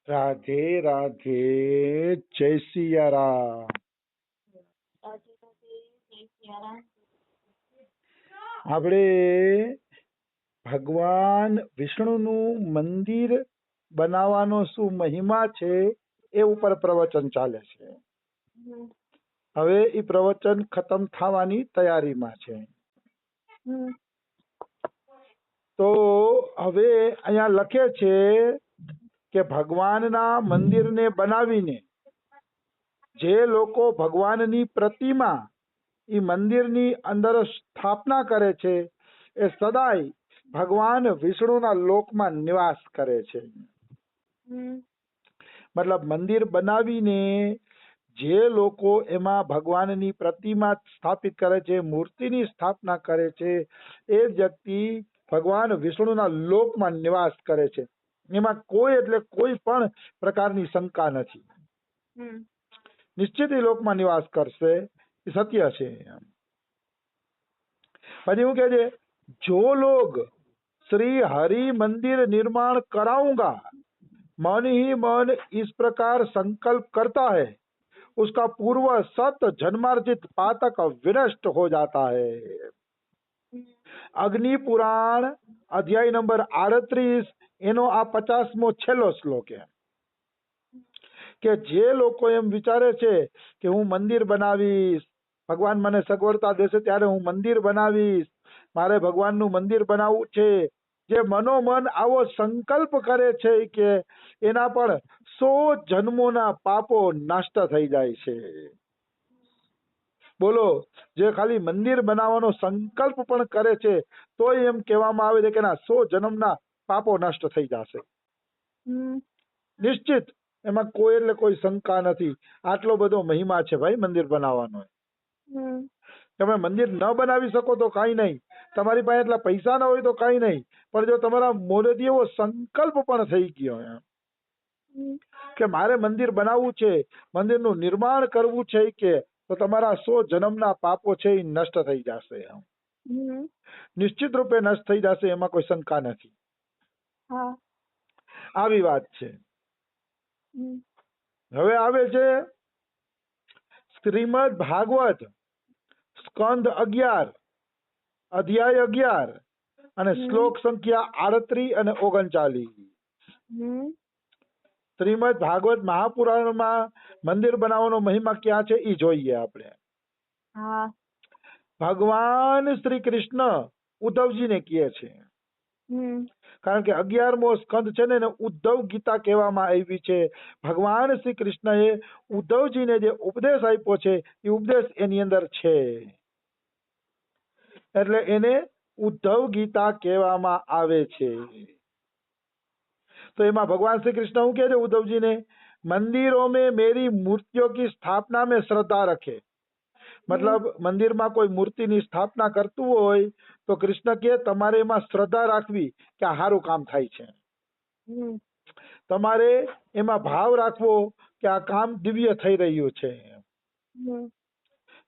રાધે રાધે, જય સિયારામ. આપણે ભગવાન વિષ્ણુનું મંદિર બનાવવાનો શું મહિમા છે એ ઉપર પ્રવચન ચાલે છે. હવે એ પ્રવચન ખતમ થવાની તૈયારીમાં છે. તો હવે અહીંયા લખે છે કે ભગવાનના મંદિરને બનાવીને જે લોકો ભગવાનની પ્રતિમા એ મંદિરની અંદર સ્થાપના કરે છે એ સદાય ભગવાન વિષ્ણુના લોકમાં નિવાસ કરે છે. મતલબ મંદિર બનાવીને જે લોકો એમાં ભગવાનની પ્રતિમા સ્થાપિત કરે છે, મૂર્તિની સ્થાપના કરે છે, એ વ્યક્તિ ભગવાન વિષ્ણુના લોકમાં નિવાસ કરે છે. એમાં કોઈ એટલે કોઈ પણ પ્રકારની શંકા નથી. નિશ્ચિત એ લોકમાં નિવાસ કરશે, એ સત્ય છે. પછી હું કહે છે, જો લોગ श्री हरि मंदिर निर्माण कराऊंगा, मन ही मन इस प्रकार संकल्प करता है, उसका पूर्व सत जन्मार्जित पातक विनष्ट हो जाता है. अग्नि पुराण अध्याय नंबर 38 એનો આ 50મો છેલ્લો શ્લોક છે કે જે લોકો એમ વિચારે છે કે હું મંદિર બનાવીશ, ભગવાન મને સગવડતા દેશે ત્યારે હું મંદિર બનાવીશ, મારે ભગવાનનું મંદિર બનાવવું છે, જે મનોમન આવો સંકલ્પ કરે છે કે એના પર 100 જન્મોના પાપો નષ્ટ થઈ જાય છે. બોલો, જે ખાલી મંદિર બનાવવાનો સંકલ્પ પણ કરે છે તોય એમ કહેવામાં આવે છે કે ના 100 જન્મના પાપો નષ્ટ થઈ જશે. નિશ્ચિત, એમાં કોઈ એટલે કોઈ શંકા નથી. આટલો બધો મહિમા છે ભાઈ મંદિર બનાવવાનો. તમે મંદિર ન બનાવી શકો તો કાંઈ નહીં, તમારી પાસે એટલા પૈસા ન હોય તો કાંઈ નહીં, પણ જો તમારા મોઢેથી એવો સંકલ્પ પણ થઈ ગયો કે મારે મંદિર બનાવવું છે, મંદિરનું નિર્માણ કરવું છે, કે તો તમારા 100 જન્મના પાપો છે એ નષ્ટ થઈ જશે. નિશ્ચિત રૂપે નષ્ટ થઈ જશે, એમાં કોઈ શંકા નથી. આવી વાત છે. હવે આવે છે શ્રીમદ ભાગવત સ્કંદ 11 અધ્યાય 11 અને શ્લોક સંખ્યા 38 અને 39. શ્રીમદ ભાગવત મહાપુરાણમાં મંદિર બનાવવાનો મહિમા ક્યાં છે એ જોઈએ આપણે. ભગવાન શ્રી કૃષ્ણ ઉદ્ધવજીને કહે છે, કારણ કે 11મો સ્કંદ છે ને એને ઉદ્ધવ ગીતા કહેવામાં આવી છે. ભગવાન શ્રી કૃષ્ણએ ઉદ્ધવજીને જે ઉપદેશ આપ્યો છે એ ઉપદેશ એની અંદર છે, એટલે એને ઉદ્ધવ ગીતા કહેવામાં આવે છે. तो एमा भगवान श्री कृष्ण हूँ कहते उद्धव जी ने, मंदिरों में मेरी मूर्तियों की स्थापना में श्रद्धा रखे. मतलब मंदिर में कोई मूर्ति ની સ્થાપના કરતું હોય તો કૃષ્ણ કે તમારે એમાં શ્રદ્ધા રાખવી કે આ સારું કામ થાય છે. તમારે એમાં ભાવ રાખવો કે આ કામ દિવ્ય થઈ રહ્યું છે.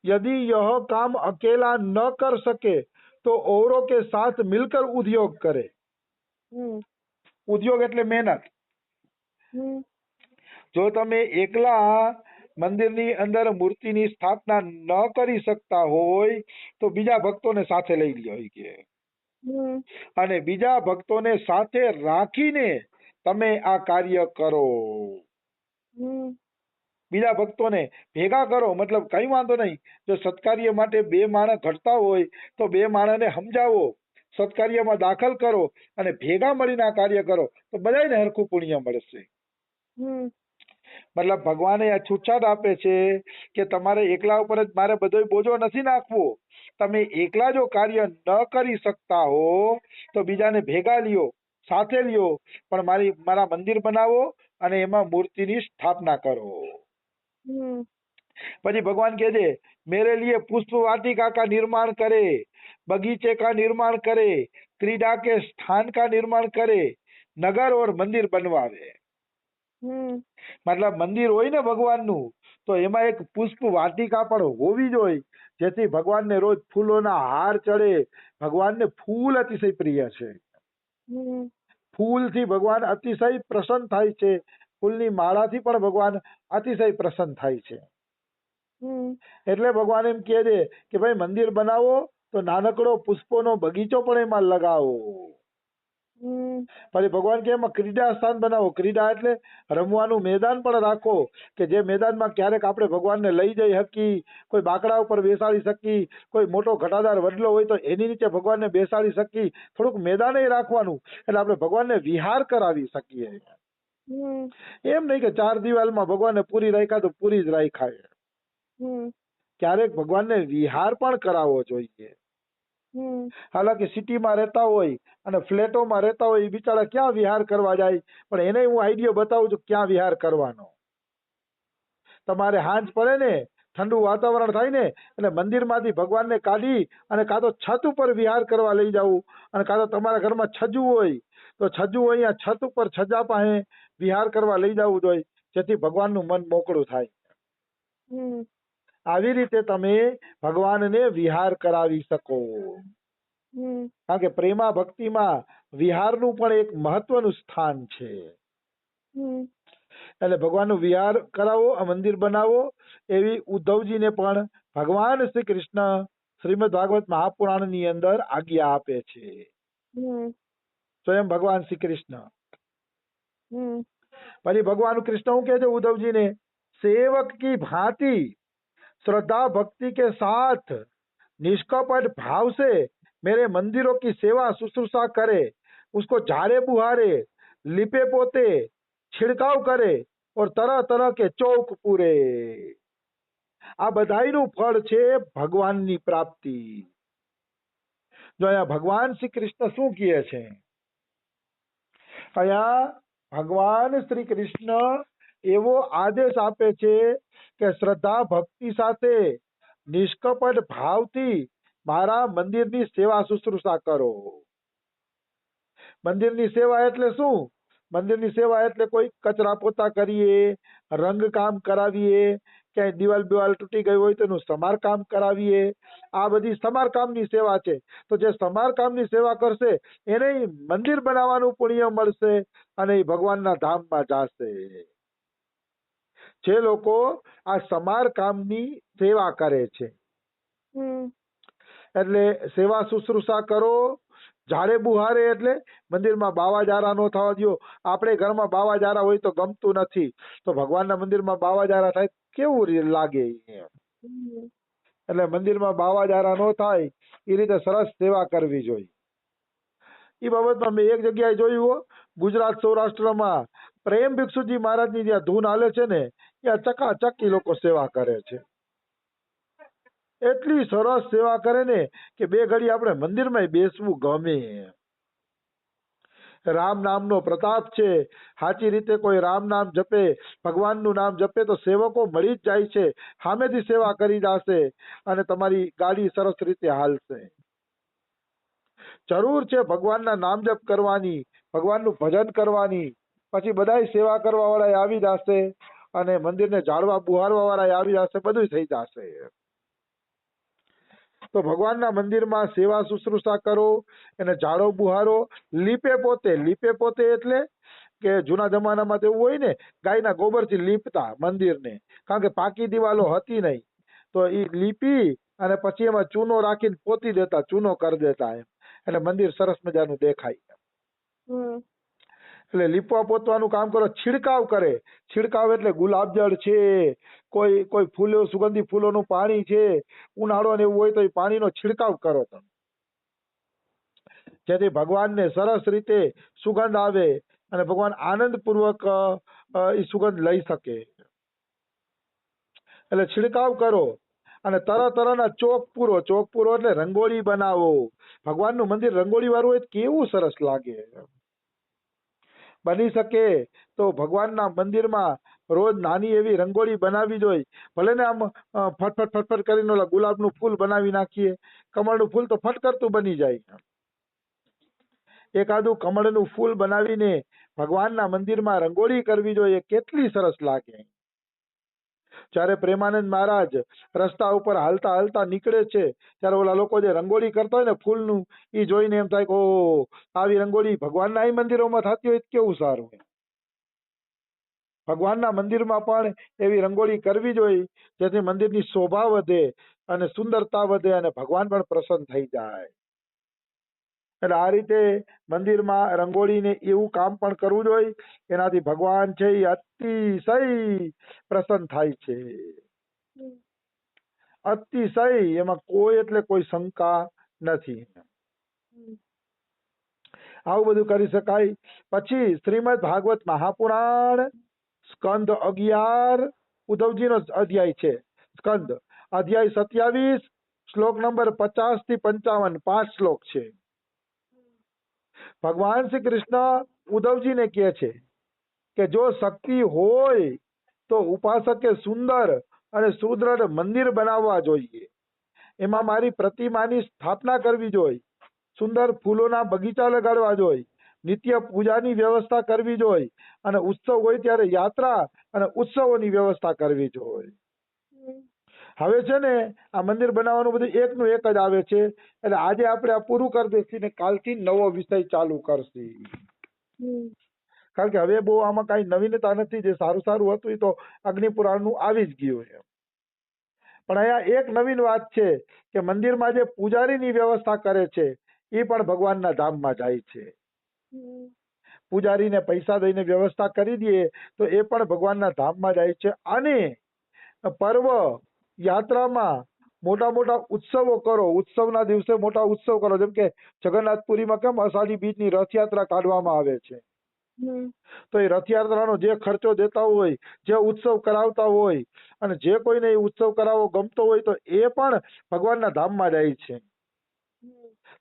यदि यह काम अकेला न कर सके तो औरों के साथ मिलकर उद्योग करे. ઉદ્યોગ એટલે મહેનત. જો તમે એકલા મંદિરની અંદર મૂર્તિની સ્થાપના ન કરી શકતા હોય તો બીજા ભક્તોને સાથે લઈ લ્યો કે, અને બીજા ભક્તોને સાથે રાખીને તમે આ કાર્ય કરો. બીજા ભક્તોને ભેગા કરો, મતલબ કઈ વાંધો નહીં, જો સત્કાર્ય માટે 2 માણસ ઘટતા હોય તો 2 માણસને સમજાવો, સત્કાર્યમાં દાખલ કરો અને ભેગા મળીને આ કાર્ય કરો તો બધાને હરખું પુણ્ય મળશે. મતલબ ભગવાને આ છૂટછાટ આપે છે કે તમારે એકલા ઉપર જ મારે બધો બોજો નથી નાખવો. તમે એકલા જો કાર્ય ન કરી શકતા હો તો બીજાને ભેગા લ્યો, સાથે લ્યો, પણ મારા મંદિર બનાવો અને એમાં મૂર્તિની સ્થાપના કરો. પછી ભગવાન કહે છે, मेरे लिए पुष्प वाटिका का निर्माण करे, बगीचे का निर्माण करे, क्रीड़ा के स्थान का निर्माण करे, नगर और मंदिर बनवावे. મતલબ મંદિર હોય ને ભગવાનનું તો એમાં એક પુષ્પ વાટિકા પણ હોવી જોઈએ, જેથી ભગવાનને રોજ ફૂલોના હાર ચડે. ભગવાનને ફૂલ અતિશય પ્રિય છે. ફૂલથી ભગવાન અતિશય પ્રસન્ન થાય છે. ફૂલની માળાથી પણ ભગવાન અતિશય પ્રસન્ન થાય છે. એટલે ભગવાન એમ કહે છે કે ભાઈ મંદિર બનાવો તો નાનકડો પુષ્પોનો બગીચો પણ એમાં લગાવો. પછી ભગવાન કે એમાં ક્રીડા સ્થાન બનાવો. ક્રીડા એટલે રમવાનું મેદાન પણ રાખો કે જે મેદાનમાં ક્યારેક આપણે ભગવાનને લઈ જઈ શકી, કોઈ બાકડા ઉપર બેસાડી શકી, કોઈ મોટો ઘટાદાર વડલો હોય તો એની નીચે ભગવાનને બેસાડી શકી. થોડુંક મેદાન રાખવાનું એટલે આપણે ભગવાનને વિહાર કરાવી શકીએ. એમ નહીં કે ચાર દિવાલમાં ભગવાનને પૂરી રાખ્યા તો પૂરી જ રાખ્યા. ક્યારેક ભગવાનને વિહાર પણ કરાવવો જોઈએ. હાલાકી સિટીમાં રહેતા હોય અને ફ્લેટોમાં રહેતા હોય એ બિચારા ક્યાં વિહાર કરવા જાય, પણ એને હું આઈડિયો બતાવું છું ક્યાં વિહાર કરવાનો. તમારે હાંજ પડે ને, ઠંડુ વાતાવરણ થાય ને એટલે મંદિરમાંથી ભગવાનને કાઢી અને કાં તો છત ઉપર વિહાર કરવા લઈ જવું, અને કાં તો તમારા ઘરમાં છજ્જુ હોય તો છજ્જુ અહીંયા છત ઉપર છજા પાસે વિહાર કરવા લઈ જવું જોઈએ, જેથી ભગવાનનું મન મોકળું થાય. આવી રીતે તમે ભગવાનને વિહાર કરાવી શકો. કારણ કે પ્રેમા ભક્તિમાં વિહારનું પણ એક મહત્વનું સ્થાન છે. એટલે ભગવાનનું વિહાર કરાવો, આ મંદિર બનાવો એવી ઉદ્ધવજીને પણ ભગવાન શ્રી કૃષ્ણ શ્રીમદ ભાગવત મહાપુરાણની અંદર આજ્ઞા આપે છે. સ્વયં ભગવાન શ્રી કૃષ્ણ. પછી ભગવાન કૃષ્ણ શું કહે છે ઉદ્ધવજીને? सेवक की भांति श्रद्धा भक्ति के साथ निष्कपट भाव से मेरे मंदिरों की सेवा शुश्रूषा करे, उसको झाड़े बुहारे, लिपे पोते, छिड़काव करे और तरह तरह के चौक पूरे. આ બધાયનું ફળ છે ભગવાનની પ્રાપ્તિ. જો અહીંયા ભગવાન શ્રી કૃષ્ણ શું કહે છે? અહીંયા ભગવાન શ્રી કૃષ્ણ એવો આદેશ આપે છે કે શ્રદ્ધા ભક્તિ સાથે નિષ્કપટ ભાવથી મારા મંદિરની સેવા શુશ્રૂષા કરો. મંદિરની સેવા એટલે શું? મંદિરની સેવા એટલે કોઈ કચરા પોતા કરીએ, રંગકામ કરાવીએ, ક્યાંય દિવાલ બિવાલ તૂટી ગઈ હોય તો એનું સમારકામ કરાવીએ. આ બધી સમારકામની સેવા છે. તો જે સમારકામની સેવા કરશે એને મંદિર બનાવવાનું પુણ્ય મળશે અને એ ભગવાનના ધામમાં જશે. જે લોકો આ સમારકામની સેવા કરે છે એટલે સેવા શુશ્રૂષા કરો. ઝાડે બુહારે એટલે મંદિરમાં બાવાજારા નો થવા દો. આપણે ઘરમાં બાવાજારા હોય તો ગમતું નથી, તો ભગવાનના મંદિરમાં બાવાજારા થાય કેવું લાગે? એટલે મંદિરમાં બાવાજારા ન થાય એ રીતે સરસ સેવા કરવી જોઈએ. એ બાબતમાં મેં એક જગ્યાએ જોયું, ગુજરાત સૌરાષ્ટ્રમાં પ્રેમ ભિક્ષુજી મહારાજની જ્યાં ધૂન હાલે છે ને ત્યાં ચકાચક એ લોકો સેવા કરે છે. એટલી સરસ સેવા કરે ને કે બે ઘડી આપણે મંદિરમાં બેસવું ગમે. રામ નામનો પ્રતાપ છે. સાચી રીતે કોઈ રામ નામ જપે, ભગવાનનું નામ જપે તો સેવકો મળી જ જાય છે. સામેથી સેવા કરી જશે અને તમારી ગાડી સરસ રીતે હાલશે. જરૂર છે ભગવાનના નામ જપ કરવાની, ભગવાનનું ભજન કરવાની. પછી બધા સેવા કરવા વાળા આવી જશે અને મંદિરને જાળવા બુહારવા વાળા આવી જશે, બધું થઈ જશે. તો ભગવાનના મંદિરમાં સેવા શુશ્રૂષા કરો, એને જાળો બુહારો, લીપે પોતે. લીપે પોતે એટલે કે જૂના જમાનામાં તો એવું હોય ને, ગાયના ગોબરથી લીપતા મંદિરને, કારણ કે પાકી દિવાલો હતી નહીં, તો એ લીપી અને પછી એમાં ચૂનો રાખીને પોતી દેતા, ચૂનો કરી દેતા એમ, એટલે મંદિર સરસ મજાનું દેખાય. એટલે લીપવા પોતવાનું કામ કરો. છિડકાવ કરે. છિડકાવ એટલે ગુલાબજળ છે, કોઈ ફૂલો, સુગંધી ફૂલોનું પાણી છે, ઉનાળો ને એવું હોય તો એ પાણીનો છિડકાવ કરો તમે, જેથી ભગવાનને સરસ રીતે સુગંધ આવે અને ભગવાન આનંદપૂર્વક એ સુગંધ લઈ શકે. એટલે છિડકાવ કરો અને તરહ તરહના ચોક પૂરો. ચોક પૂરો એટલે રંગોળી બનાવો. ભગવાનનું મંદિર રંગોળી વાળું હોય કેવું સરસ લાગે. બની શકે તો ભગવાનના મંદિરમાં રોજ નાની એવી રંગોળી બનાવી જોઈએ. ભલે ને આમ ફટફટ ફટફટ કરીને ઓલા ગુલાબનું ફૂલ બનાવી નાખીએ, કમળનું ફૂલ તો ફટકરતું બની જાય. એકાદું કમળનું ફૂલ બનાવીને ભગવાનના મંદિરમાં રંગોળી કરવી જોઈએ, કેટલી સરસ લાગે. જ્યારે પ્રેમાનંદ મહારાજ રસ્તા ઉપર હાલતા હાલતા નીકળે છે ત્યારે ઓલા લોકો જે રંગોળી કરતા હોય ને ફૂલનું, એ જોઈને એમ થાય કે ઓહ, આવી રંગોળી ભગવાનના મંદિરોમાં થતી હોય કેવું સારું. ભગવાનના મંદિરમાં પણ એવી રંગોળી કરવી જોઈએ જેથી મંદિરની શોભા વધે અને સુંદરતા વધે અને ભગવાન પણ પ્રસન્ન થઈ જાય. એટલે આ રીતે મંદિરમાં રંગોળીને એવું કામ પણ કરવું જોઈએ એનાથી ભગવાન છે એ અતિશય પ્રસન્ન થાય છે. અતિશય, એમાં કોઈ એટલે કોઈ શંકા નથી. આવું બધું કરી શકાય. પછી શ્રીમદ ભાગવત મહાપુરાણ સ્કંદ 11 ઉદ્ધવજીનો અધ્યાય છે. સ્કંદ અધ્યાય 27 શ્લોક નંબર 50 થી 55 5 શ્લોક છે. ભગવાન શ્રી કૃષ્ણ ઉદ્ધવજીને કહે છે કે જો શક્તિ હોય તો ઉપાસકે સુંદર અને સુદૃઢ મંદિર બનાવવા જોઈએ. એમાં મારી પ્રતિમાની સ્થાપના કરવી જોઈએ. સુંદર ફૂલોના બગીચા લગાડવા જોઈએ. નિત્ય પૂજાની વ્યવસ્થા કરવી જોઈએ અને ઉત્સવ હોય ત્યારે યાત્રા અને ઉત્સવોની વ્યવસ્થા કરવી જોઈએ. હવે છે ને આ મંદિર બનાવવાનું બધું એકનું એક જ આવે છે. એટલે આજે આપણે આ પૂરું કરી દઈશું ને કાલથી નવો વિષય ચાલુ કરશું. કારણ કે હવે બહુ આમાં કઈ નવીનતા નથી. જે સારું સારું હતું એ તો અગ્નિપુરાણનું આવી જ ગયું છે. પણ અહીંયા એક નવીન વાત છે કે મંદિરમાં જે પૂજારીની વ્યવસ્થા કરે છે એ પણ ભગવાનના ધામમાં જાય છે. પૂજારીને પૈસા દઈને વ્યવસ્થા કરી દઈએ તો એ પણ ભગવાનના ધામમાં જાય છે. અને પર્વ યાત્રામાં મોટા મોટા ઉત્સવો કરો. ઉત્સવના દિવસે મોટા ઉત્સવ કરો. જેમ કે જગન્નાથપુરીમાં કેમ અષાઢી બીજની રથયાત્રા કાઢવામાં આવે છે. તો એ રથયાત્રાનો જે ખર્ચો દેતા હોય, જે ઉત્સવ કરાવતા હોય અને જે કોઈને એ ઉત્સવ કરાવવો ગમતો હોય તો એ પણ ભગવાનના ધામમાં જાય છે.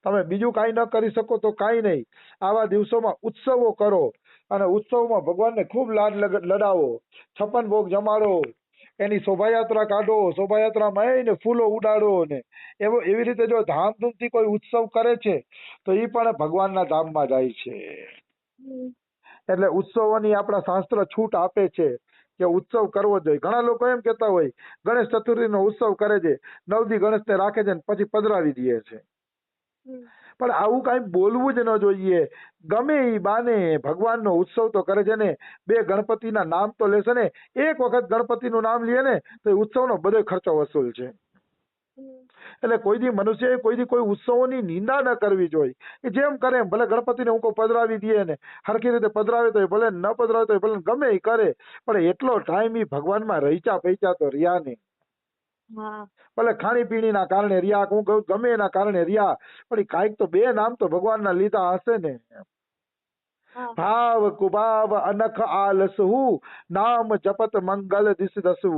તમે બીજું કાંઈ ન કરી શકો તો કાંઈ નહીં. આવા દિવસોમાં ઉત્સવો કરો અને ઉત્સવમાં ભગવાનને ખૂબ લાડ લડાવો. 56 ભોગ જમાડો. એની શોભાયાત્રા કાઢો. શોભાયાત્રામાં એને ફૂલો ઉડાડો ને એવી રીતે જો ધામધૂમથી કોઈ ઉત્સવ કરે છે તો એ પણ ભગવાનના ધામમાં જાય છે. એટલે ઉત્સવોની આપણા શાસ્ત્ર છૂટ આપે છે કે ઉત્સવ કરવો જોઈએ. ઘણા લોકો એમ કહેતા હોય ગણેશ ચતુર્થીનો ઉત્સવ કરે છે, 9 દી ગણેશને રાખે છે ને પછી પધરાવી દે છે. પણ આવું કઈ બોલવું જ ન જોઈએ. ગમે એ બાને ભગવાનનો ઉત્સવ તો કરે છે ને. 2 ગણપતિના નામ તો લેશે ને. એક વખત ગણપતિનું નામ લે ને તો એ ઉત્સવનો બધો ખર્ચો વસૂલ છે. એટલે કોઈ દી મનુષ્ય કોઈ દી કોઈ ઉત્સવોની નિંદા ન કરવી જોઈએ. એ જેમ કરે એમ. ભલે ગણપતિને હું પધરાવી દે ને હરખી રીતે પધરાવે તો ભલે ન પધરાવે તો ભલે ગમે એ કરે, પણ એટલો ટાઈમ એ ભગવાનમાં રહીચા પૈચા તો રહ્યા નહીં. ભલે ખાણીપીણીના કારણે રહ્યા, ગમે એના કારણે રહ્યા, પણ એ કાંઈક તો 2 નામ તો ભગવાનના લીધા હશે ને. ભાવ કુભાવ અનખ આલસહુ નામ જપત મંગલ દિશ દસુ.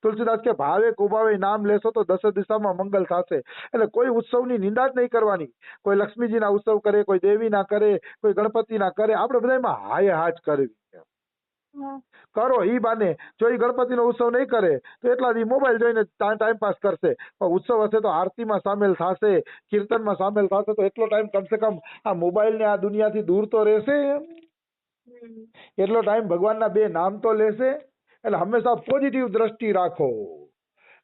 તુલસીદાસ કે ભાવે કુભાવે નામ લેશો તો 10 દિશામાં મંગલ થશે. એટલે કોઈ ઉત્સવની નિંદા જ નહીં કરવાની. કોઈ લક્ષ્મીજીના ઉત્સવ કરે, કોઈ દેવીના કરે, કોઈ ગણપતિના કરે. આપણે બધા એમાં હાય હાજ કરવી કરો. ઈ બાને જો એ ગણપતિનો ઉત્સવ નહીં કરે તો એટલા દી મોબાઈલ જોઈને ટાઈમ પાસ કરશે. પણ ઉત્સવ હશે તો આરતીમાં સામેલ થશે, કીર્તનમાં સામેલ થશે તો એટલો ટાઈમ કમસે કમ આ મોબાઈલ ને આ દુનિયાથી દૂર તો રહેશે. એટલો ટાઈમ ભગવાનના 2 નામ તો લેશે. એટલે હંમેશા પોઝિટિવ દ્રષ્ટિ રાખો.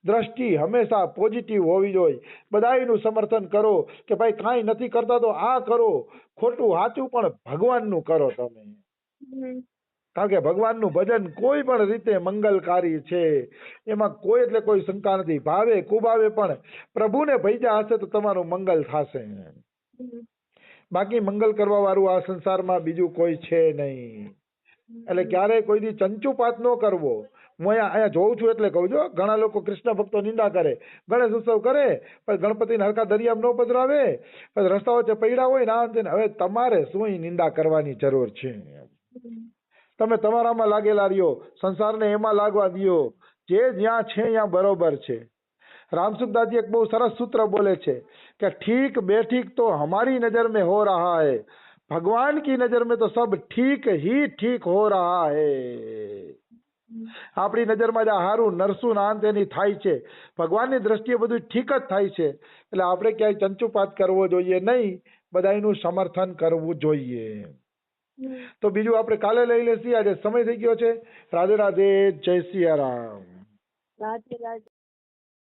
દ્રષ્ટિ હંમેશા પોઝિટિવ હોવી જોઈએ. બધાયનું સમર્થન કરો કે ભાઈ કાંઈ નથી કરતા તો આ કરો. ખોટું સાચું પણ ભગવાનનું કરો તમે. કારણ કે ભગવાનનું ભજન કોઈ પણ રીતે મંગલકારી છે. એમાં કોઈ એટલે કોઈ શંકા નથી. ભાવે કુભાવે પણ પ્રભુને ભજ્યા હશે તો તમારું મંગલ થશે. બાકી મંગલ કરવા વાળું આ સંસારમાં બીજું કોઈ છે નહીં. એટલે ક્યારેય કોઈ દી ચંચુપાત ન કરવો. હું અહીંયા જોઉં છું એટલે કહું છું. ઘણા લોકો કૃષ્ણ ભક્તો નિંદા કરે, ગણેશ ઉત્સવ કરે પણ ગણપતિને હરખા દરિયામાં ન પધરાવે, પછી રસ્તા વચ્ચે પડ્યા હોય ને આ. હવે તમારે શું નિંદા કરવાની જરૂર છે? તમે તમારામાં લાગેલા રહ્યો, સંસારને એમાં લાગવા દો. જે જ્યાં છે ત્યાં બરોબર છે. रामसुखदास जी एक बहुत सरस सूत्र बोले छे कि ठीक बेठीक तो हमारी नजर में हो रहा है, भगवान की नजर में तो सब ठीक ही ठीक हो रहा है. આપણી નજરમાં જે હારું નરસું નાંત એની થાય છે, ભગવાનની દ્રષ્ટિએ બધું ઠીક જ થાય છે. એટલે આપણે ક્યાંય ચંચુપાત કરવો જોઈએ નહીં, બધાયનું સમર્થન કરવું જોઈએ. તો બીજું આપણે કાલે લઈ લેશું. આજે સમય થઈ ગયો છે. રાધે રાધે, જય સિયા રામ. રાધે રાધે.